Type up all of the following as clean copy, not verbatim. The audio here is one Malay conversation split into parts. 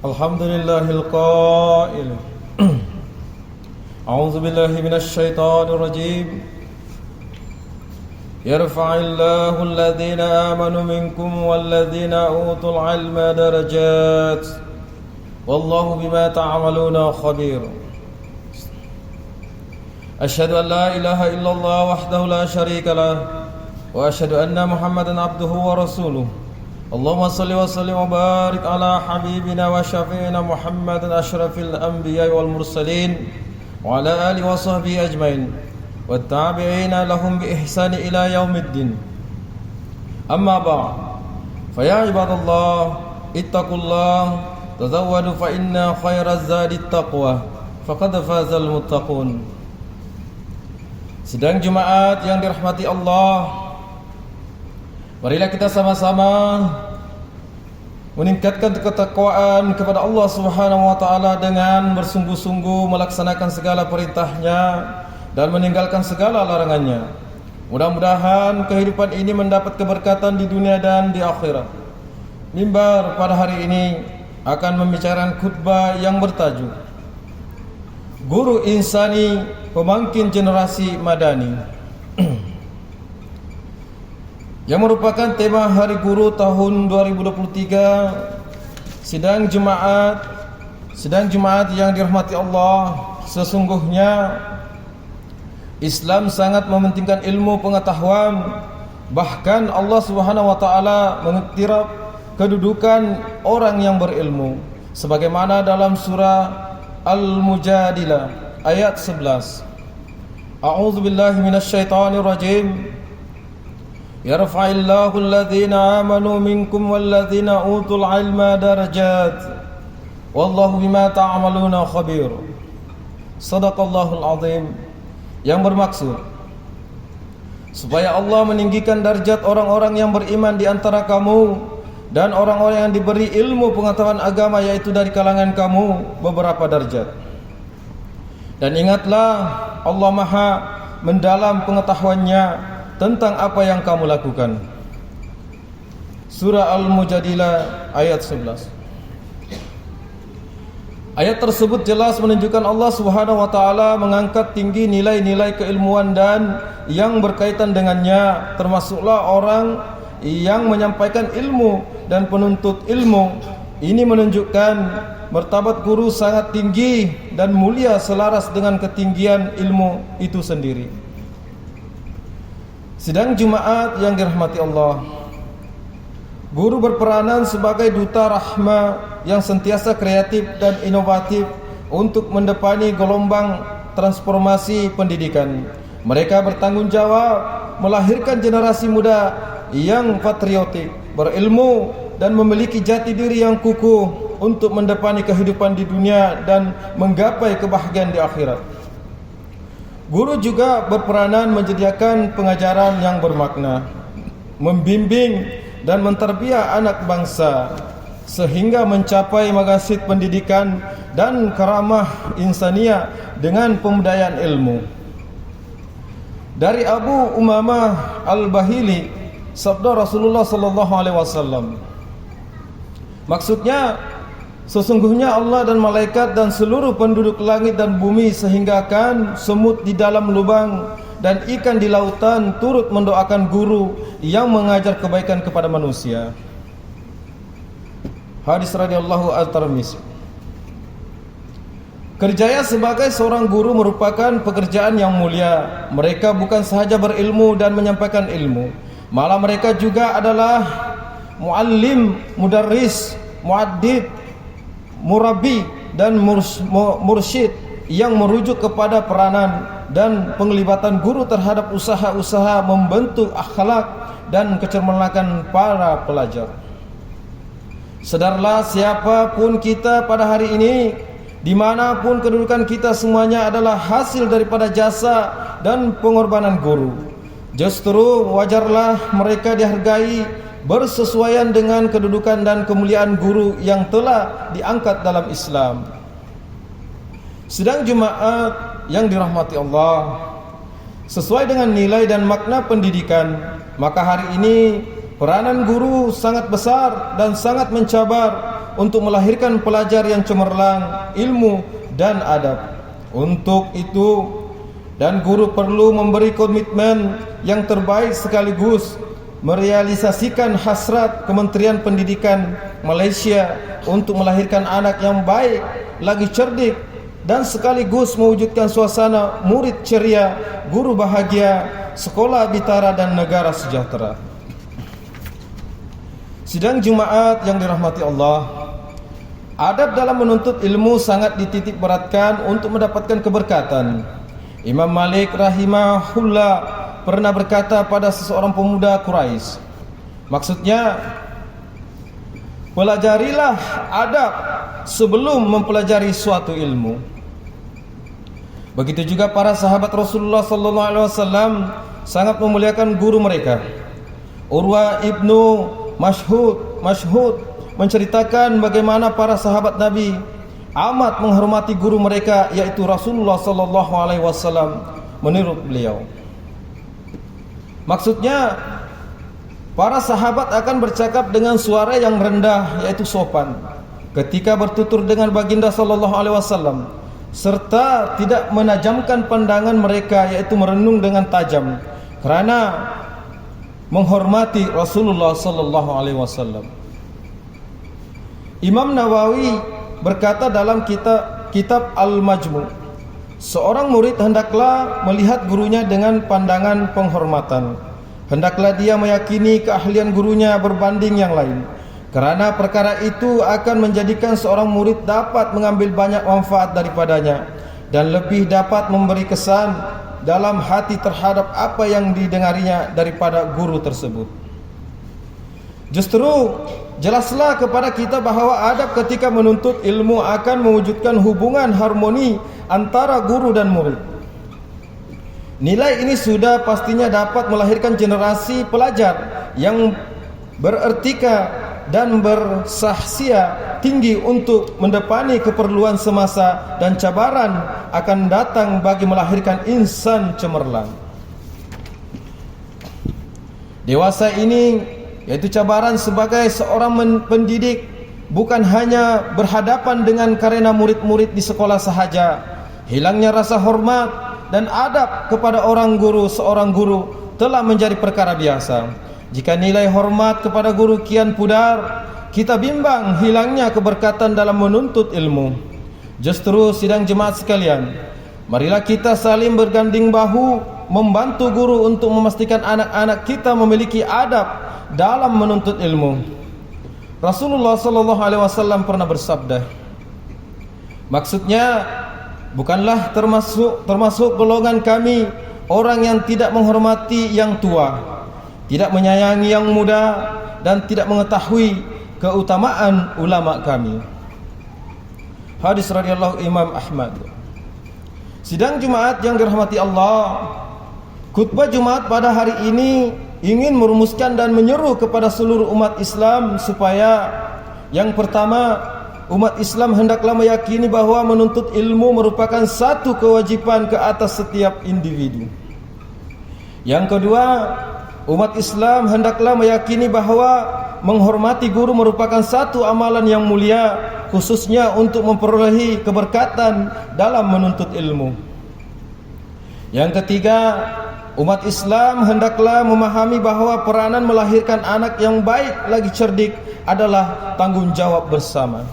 Alhamdulillahil qail A'udzu billahi minasy syaithanir rajim. Yarfa'illahu alladhina amanu minkum walladhina utul 'ilma darajat. Wallahu bima ta'maluna khabir. Asyhadu an la ilaha illallah wahdahu la syarika lah wa asyhadu anna Muhammadan abduhu wa rasuluh. Allahumma salli wa sallim wa barik ala habibina wa syafi'ina Muhammadin asyrafil anbiya wal mursalin wa ala alihi wa sahbihi ajmain wa tabi'ina lahum bi ihsani ila yaumiddin. Amma ba'd, fa ya ibadallah ittaqullah tazawwadu fa inna khairaz zadi taqwa faqad fazal muttaqun. Sidang Jumat yang dirahmati Allah, marilah kita sama-sama meningkatkan ketakwaan kepada Allah Subhanahu wa taala dengan bersungguh-sungguh melaksanakan segala perintahnya dan meninggalkan segala larangannya. Mudah-mudahan kehidupan ini mendapat keberkatan di dunia dan di akhirat. Mimbar pada hari ini akan membicarakan khutbah yang bertajuk Guru Insani Pemangkin Generasi Madani, yang merupakan tema Hari Guru tahun 2023. Sidang Jumat yang dirahmati Allah, sesungguhnya Islam sangat mementingkan ilmu pengetahuan. Bahkan Allah Subhanahu wa taala mengiktiraf kedudukan orang yang berilmu, sebagaimana dalam surah Al-Mujadilah ayat 11. A'udzu billahi minasy syaithanir rajim. Yarfa'illahu alladhina amanu minkum walladhina utul 'ilma darajat. Wallahu bima ta'maluna khabir. Shadaqallahul azim. Yang bermaksud supaya Allah meninggikan darjat orang-orang yang beriman di antara kamu dan orang-orang yang diberi ilmu pengetahuan agama, yaitu dari kalangan kamu, beberapa darjat. Dan ingatlah, Allah Maha mendalam pengetahuannya tentang apa yang kamu lakukan. Surah Al-Mujadilah ayat 11. Ayat tersebut jelas menunjukkan Allah Subhanahu wa taala mengangkat tinggi nilai-nilai keilmuan dan yang berkaitan dengannya, termasuklah orang yang menyampaikan ilmu dan penuntut ilmu. Ini menunjukkan martabat guru sangat tinggi dan mulia selaras dengan ketinggian ilmu itu sendiri. Sidang Jumat yang dirahmati Allah, guru berperanan sebagai duta rahmah yang sentiasa kreatif dan inovatif untuk mendepani gelombang transformasi pendidikan. Mereka bertanggung jawab melahirkan generasi muda yang patriotik, berilmu dan memiliki jati diri yang kukuh untuk mendepani kehidupan di dunia dan menggapai kebahagiaan di akhirat. Guru juga berperanan menyediakan pengajaran yang bermakna, membimbing dan menterbiah anak bangsa sehingga mencapai maqasid pendidikan dan karamah insaniah dengan pembudayaan ilmu. Dari Abu Umamah Al-Bahili, sabda Rasulullah sallallahu alaihi wasallam, maksudnya, sesungguhnya Allah dan malaikat dan seluruh penduduk langit dan bumi sehinggakan semut di dalam lubang dan ikan di lautan turut mendoakan guru yang mengajar kebaikan kepada manusia. Hadis radhiyallahu at-Tirmidzi. Kerjaya sebagai seorang guru merupakan pekerjaan yang mulia. Mereka bukan sahaja berilmu dan menyampaikan ilmu, malah mereka juga adalah muallim, mudarris, muaddib, murabbi dan mursyid yang merujuk kepada peranan dan penglibatan guru terhadap usaha-usaha membentuk akhlak dan kecermakan para pelajar. Sedarlah siapapun kita pada hari ini, dimanapun kedudukan kita, semuanya adalah hasil daripada jasa dan pengorbanan guru. Justru wajarlah mereka dihargai bersesuaian dengan kedudukan dan kemuliaan guru yang telah diangkat dalam Islam. Sidang Jumat yang dirahmati Allah, sesuai dengan nilai dan makna pendidikan, maka hari ini peranan guru sangat besar dan sangat mencabar untuk melahirkan pelajar yang cemerlang ilmu dan adab. Untuk itu, dan guru perlu memberi komitmen yang terbaik sekaligus merealisasikan hasrat Kementerian Pendidikan Malaysia untuk melahirkan anak yang baik, lagi cerdik, dan sekaligus mewujudkan suasana murid ceria, guru bahagia, sekolah bitara dan negara sejahtera. Sidang Jumaat yang dirahmati Allah, adab dalam menuntut ilmu sangat dititik beratkan untuk mendapatkan keberkatan. Imam Malik rahimahullah pernah berkata pada seseorang pemuda Quraisy, maksudnya, pelajarilah adab sebelum mempelajari suatu ilmu. Begitu juga para sahabat Rasulullah sallallahu alaihi wasallam sangat memuliakan guru mereka. Urwa ibnu Mashhud menceritakan bagaimana para sahabat Nabi amat menghormati guru mereka, yaitu Rasulullah sallallahu alaihi wasallam. Menurut beliau, maksudnya, para sahabat akan bercakap dengan suara yang rendah, yaitu sopan, ketika bertutur dengan baginda sallallahu alaihi wasallam, serta tidak menajamkan pandangan mereka, yaitu merenung dengan tajam, kerana menghormati Rasulullah sallallahu alaihi wasallam. Imam Nawawi berkata dalam kitab Al-Majmu', seorang murid hendaklah melihat gurunya dengan pandangan penghormatan. Hendaklah dia meyakini keahlian gurunya berbanding yang lain, kerana perkara itu akan menjadikan seorang murid dapat mengambil banyak manfaat daripadanya dan lebih dapat memberi kesan dalam hati terhadap apa yang didengarinya daripada guru tersebut. Justru jelaslah kepada kita bahawa adab ketika menuntut ilmu akan mewujudkan hubungan harmoni antara guru dan murid. Nilai ini sudah pastinya dapat melahirkan generasi pelajar yang beretika dan bersahsia tinggi untuk mendepani keperluan semasa, dan cabaran akan datang bagi melahirkan insan cemerlang. Dewasa ini, yaitu cabaran sebagai seorang pendidik, bukan hanya berhadapan dengan karena murid-murid di sekolah sahaja. Hilangnya rasa hormat dan adab kepada seorang guru telah menjadi perkara biasa. Jika nilai hormat kepada guru kian pudar, kita bimbang hilangnya keberkatan dalam menuntut ilmu. Justru sidang jemaat sekalian, marilah kita saling berganding bahu membantu guru untuk memastikan anak-anak kita memiliki adab dalam menuntut ilmu. Rasulullah sallallahu alaihi wasallam pernah bersabda, maksudnya, bukanlah termasuk golongan kami orang yang tidak menghormati yang tua, tidak menyayangi yang muda, dan tidak mengetahui keutamaan ulama kami. Hadis radhiyallahu Imam Ahmad. Sidang Jumaat yang dirahmati Allah, khutbah Jumaat pada hari ini ingin merumuskan dan menyeru kepada seluruh umat Islam supaya, yang pertama, umat Islam hendaklah meyakini bahawa menuntut ilmu merupakan satu kewajiban ke atas setiap individu. Yang kedua, umat Islam hendaklah meyakini bahawa menghormati guru merupakan satu amalan yang mulia, khususnya untuk memperolehi keberkatan dalam menuntut ilmu. Yang ketiga, umat Islam hendaklah memahami bahawa peranan melahirkan anak yang baik lagi cerdik adalah tanggungjawab bersama.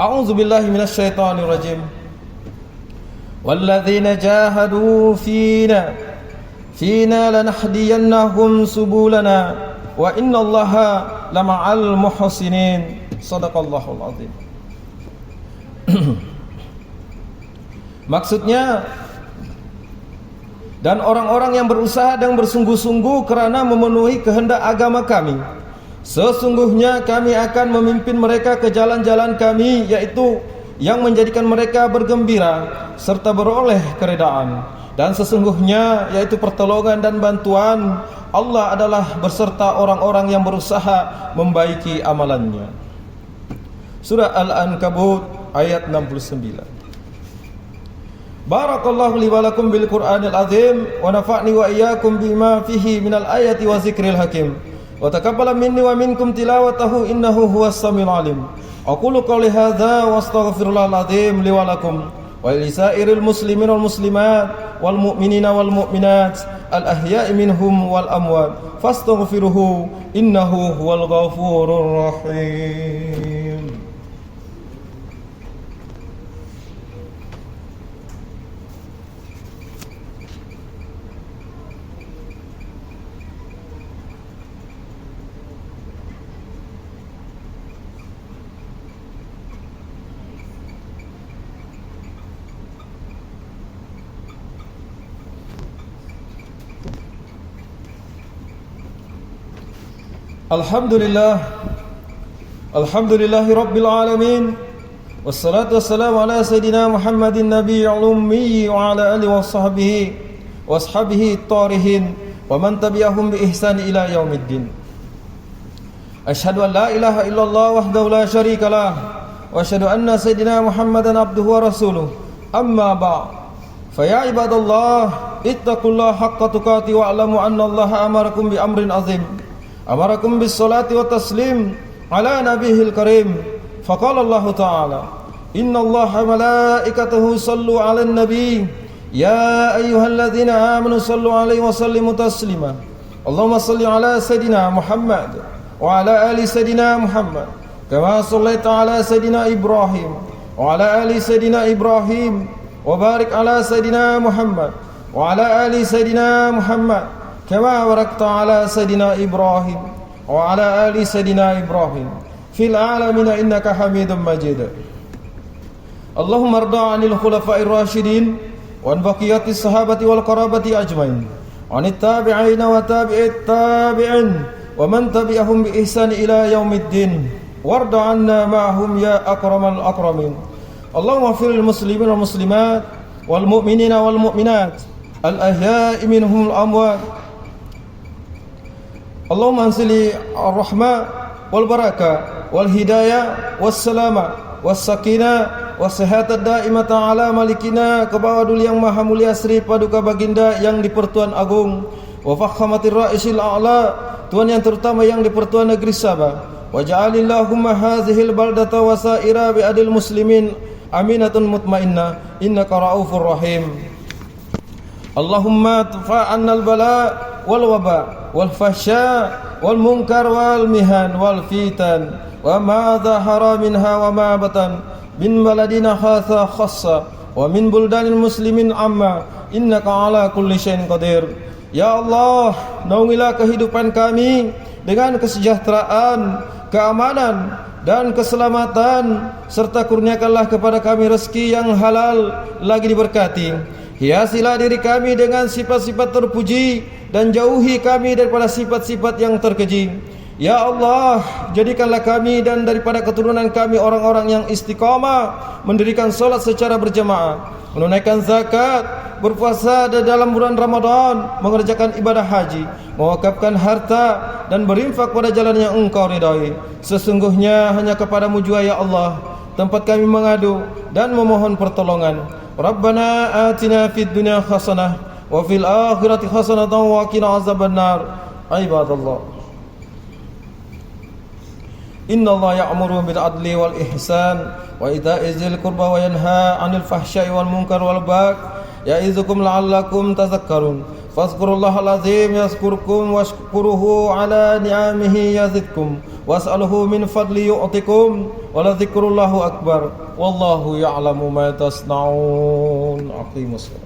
A'udzubillahi minasyaitonirrajim. Walladzina jahadu fina lanahdiyannahum subulana wa innallaha lama'al muhsinin. Shadaqallahul azim. Maksudnya, dan orang-orang yang berusaha dan bersungguh-sungguh kerana memenuhi kehendak agama kami, sesungguhnya kami akan memimpin mereka ke jalan-jalan kami, yaitu yang menjadikan mereka bergembira serta beroleh keredaan. Dan sesungguhnya, yaitu pertolongan dan bantuan Allah adalah berserta orang-orang yang berusaha membaiki amalannya. Surah Al-Ankabut ayat 69. Barakallahu li wa lakum bil Qur'anil azim wa nafa'ni wa iyyakum bima fihi minal ayati wa zikril hakim. wa taqabbal minni wa minkum tilawatahu innahu huwas samiul alim. Aqulu qawli hadza wa astaghfirullahal azim li wa lakum wa lisairil muslimin wal muslimat wal mu'minina wal mu'minat al ahya'i minhum wal amwat fastaghfiruhu innahu huwal ghafurur rahim. Alhamdulillahi Rabbil Alamin. Wassalatu wassalamu ala Sayyidina Muhammadin Nabiyil Ummi wa ala alihi wa sahbihi at-tarihin wa man tabi'ahum bi ihsani ila yaumiddin. Asyhadu an la ilaha illallah wahdahu la syarika lah wa asyhadu anna Sayyidina Muhammadan abduhu wa rasuluh. Amma ba'd. Fa ya ibadallah ittaqullaha haqqa tuqatih wa alamu anna Allaha amarakum bi amrin azim. Amarakum bis salati wa taslim ala nabihil karim. Faqala Allah Ta'ala inna Allaha malaikatahu sallu ala nabi ya ayyuhalladzina amanu sallu alaihi wa sallimu taslima. Allahumma salli ala Sayyidina Muhammad wa ala ali Sayyidina Muhammad kama sallaita ala Sayyidina Ibrahim wa ala ali Sayyidina Ibrahim wa barik ala Sayyidina Muhammad wa ala ali Sayyidina Muhammad kama barakta ala Sayyidina Ibrahim wa ala ali Sayyidina Ibrahim fil alamin innaka Hamidum Majid. Allahumma arda 'anil khulafa'ir rasyidin wa an baqiyatis sahabati wal qarabati ajmain wa anit tabi'ina wa tabi'it tabi'in wa man tabi'ahum bi ihsani ila yaumiddin warda 'anna ma'hum ya akramal akramin. Allahumma ighfiril muslimin wal muslimat wal mu'minina wal mu'minat al ahya'i minhum al amwat. Allahumma ansili ar-rahmah wal barakah wal hidayah was salamah was sakinah was sehatad daimata ala malikina kebawadul yang maha mulia Sri Paduka Baginda yang di Pertuan Agung wa fakhamatir ra'isil a'la Tuan yang terutama yang di Pertuan Negeri Sabah wa ja'alillahumma hazihil baldata wa sa'ira bi adil muslimin aminatun mutmainnah innaka ra'ufur rahim. Allahumma tufa'annal bala wal waba wal fahsya wal munkar wal mihan wal fitan wa ma dhahara minha wa ma batan min baladina khassa wa min buldanil muslimin amma innaka ala kulli syai'in qadir. Ya Allah, naungilah kehidupan kami dengan kesejahteraan, keamanan dan keselamatan serta kurniakanlah kepada kami rezeki yang halal lagi diberkati. Hiasilah diri kami dengan sifat-sifat terpuji dan jauhi kami daripada sifat-sifat yang terkeji. Ya Allah, jadikanlah kami dan daripada keturunan kami orang-orang yang istiqamah, mendirikan salat secara berjamaah, menunaikan zakat, berpuasa dalam bulan Ramadan, mengerjakan ibadah haji, mewakafkan harta dan berinfak pada jalan yang Engkau ridai. Sesungguhnya hanya kepadamu jua ya Allah tempat kami mengadu dan memohon pertolongan. Rabbana atina fid dunya hasanah wa fil akhirati hasanatan wa qina azabannar. Ibadallah, innallaha ya'muru bil adli wal ihsan wa ita'i dzil qurba wa yanha 'anil fahsya'i wal munkar wal baghi ya'izukum la'allakum tadhakkarun. Fazkurullahal azim yazkurkum washkuruhu ala ni'amihi yazidkum was'aluhu min fadli yu'tikum wa la dzikrullahil akbar wallahu ya'lamu ma tasna'un. Aqimus salat.